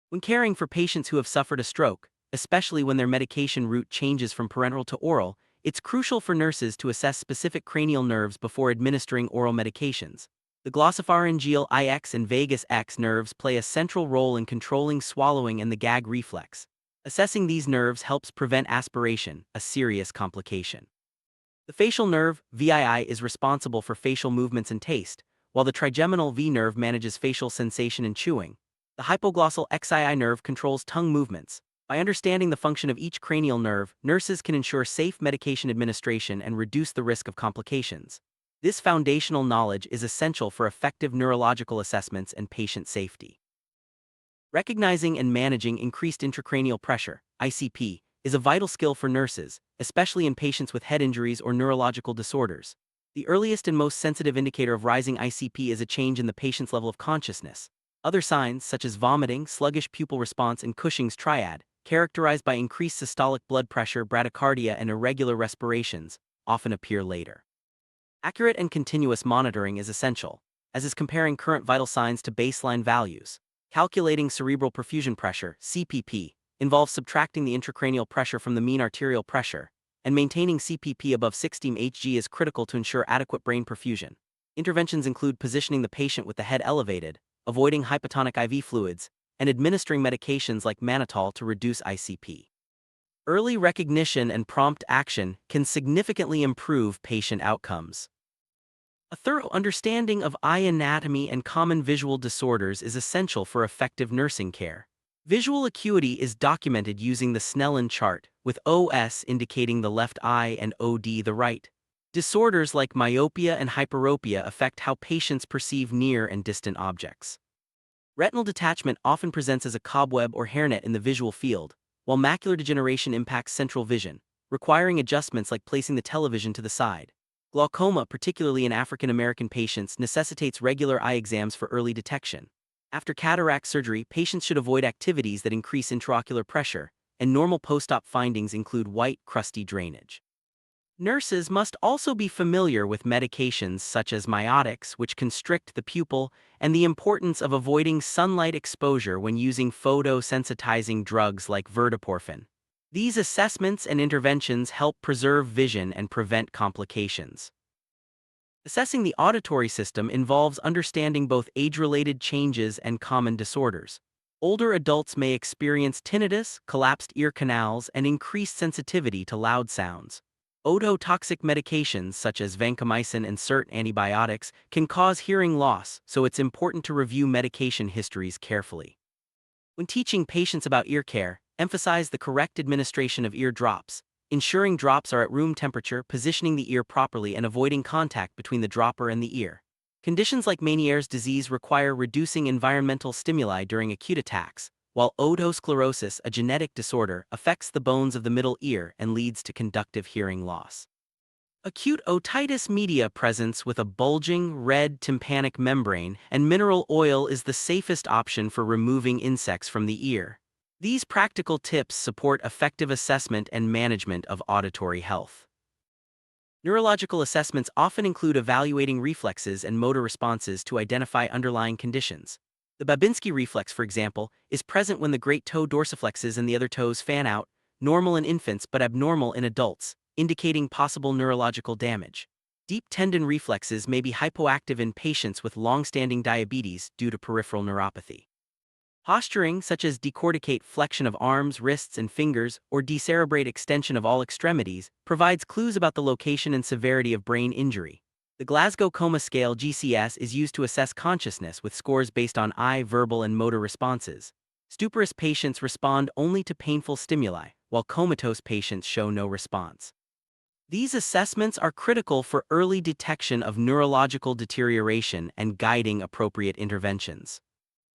When caring for patients who have suffered a stroke, especially when their medication route changes from parenteral to oral, it's crucial for nurses to assess specific cranial nerves before administering oral medications. The glossopharyngeal IX and vagus X nerves play a central role in controlling swallowing and the gag reflex. Assessing these nerves helps prevent aspiration, a serious complication. The facial nerve, VII, is responsible for facial movements and taste, while the trigeminal V nerve manages facial sensation and chewing. The hypoglossal XII nerve controls tongue movements. By understanding the function of each cranial nerve, nurses can ensure safe medication administration and reduce the risk of complications. This foundational knowledge is essential for effective neurological assessments and patient safety. Recognizing and managing increased intracranial pressure, ICP, is a vital skill for nurses, especially in patients with head injuries or neurological disorders. The earliest and most sensitive indicator of rising ICP is a change in the patient's level of consciousness. Other signs, such as vomiting, sluggish pupil response, and Cushing's triad, characterized by increased systolic blood pressure, bradycardia, and irregular respirations, often appear later. Accurate and continuous monitoring is essential, as is comparing current vital signs to baseline values. Calculating cerebral perfusion pressure, CPP, involves subtracting the intracranial pressure from the mean arterial pressure, and maintaining CPP above 60 Hg is critical to ensure adequate brain perfusion. Interventions include positioning the patient with the head elevated, avoiding hypotonic IV fluids, and administering medications like mannitol to reduce ICP. Early recognition and prompt action can significantly improve patient outcomes. A thorough understanding of eye anatomy and common visual disorders is essential for effective nursing care. Visual acuity is documented using the Snellen chart, with OS indicating the left eye and OD the right. Disorders like myopia and hyperopia affect how patients perceive near and distant objects. Retinal detachment often presents as a cobweb or hairnet in the visual field, while macular degeneration impacts central vision, requiring adjustments like placing the television to the side. Glaucoma, particularly in African American patients, necessitates regular eye exams for early detection. After cataract surgery, patients should avoid activities that increase intraocular pressure, and normal post-op findings include white, crusty drainage. Nurses must also be familiar with medications such as miotics, which constrict the pupil, and the importance of avoiding sunlight exposure when using photosensitizing drugs like verteporfin. These assessments and interventions help preserve vision and prevent complications. Assessing the auditory system involves understanding both age-related changes and common disorders. Older adults may experience tinnitus, collapsed ear canals, and increased sensitivity to loud sounds. Ototoxic medications such as vancomycin and certain antibiotics can cause hearing loss, so it's important to review medication histories carefully. When teaching patients about ear care, emphasize the correct administration of ear drops, ensuring drops are at room temperature, positioning the ear properly, and avoiding contact between the dropper and the ear. Conditions like Meniere's disease require reducing environmental stimuli during acute attacks, while otosclerosis, a genetic disorder, affects the bones of the middle ear and leads to conductive hearing loss. Acute otitis media presents with a bulging, red tympanic membrane and mineral oil is the safest option for removing insects from the ear. These practical tips support effective assessment and management of auditory health. Neurological assessments often include evaluating reflexes and motor responses to identify underlying conditions. The Babinski reflex, for example, is present when the great toe dorsiflexes and the other toes fan out, normal in infants but abnormal in adults, indicating possible neurological damage. Deep tendon reflexes may be hypoactive in patients with long-standing diabetes due to peripheral neuropathy. Posturing, such as decorticate flexion of arms, wrists, and fingers, or decerebrate extension of all extremities, provides clues about the location and severity of brain injury. The Glasgow Coma Scale (GCS) is used to assess consciousness with scores based on eye, verbal, and motor responses. Stuporous patients respond only to painful stimuli, while comatose patients show no response. These assessments are critical for early detection of neurological deterioration and guiding appropriate interventions.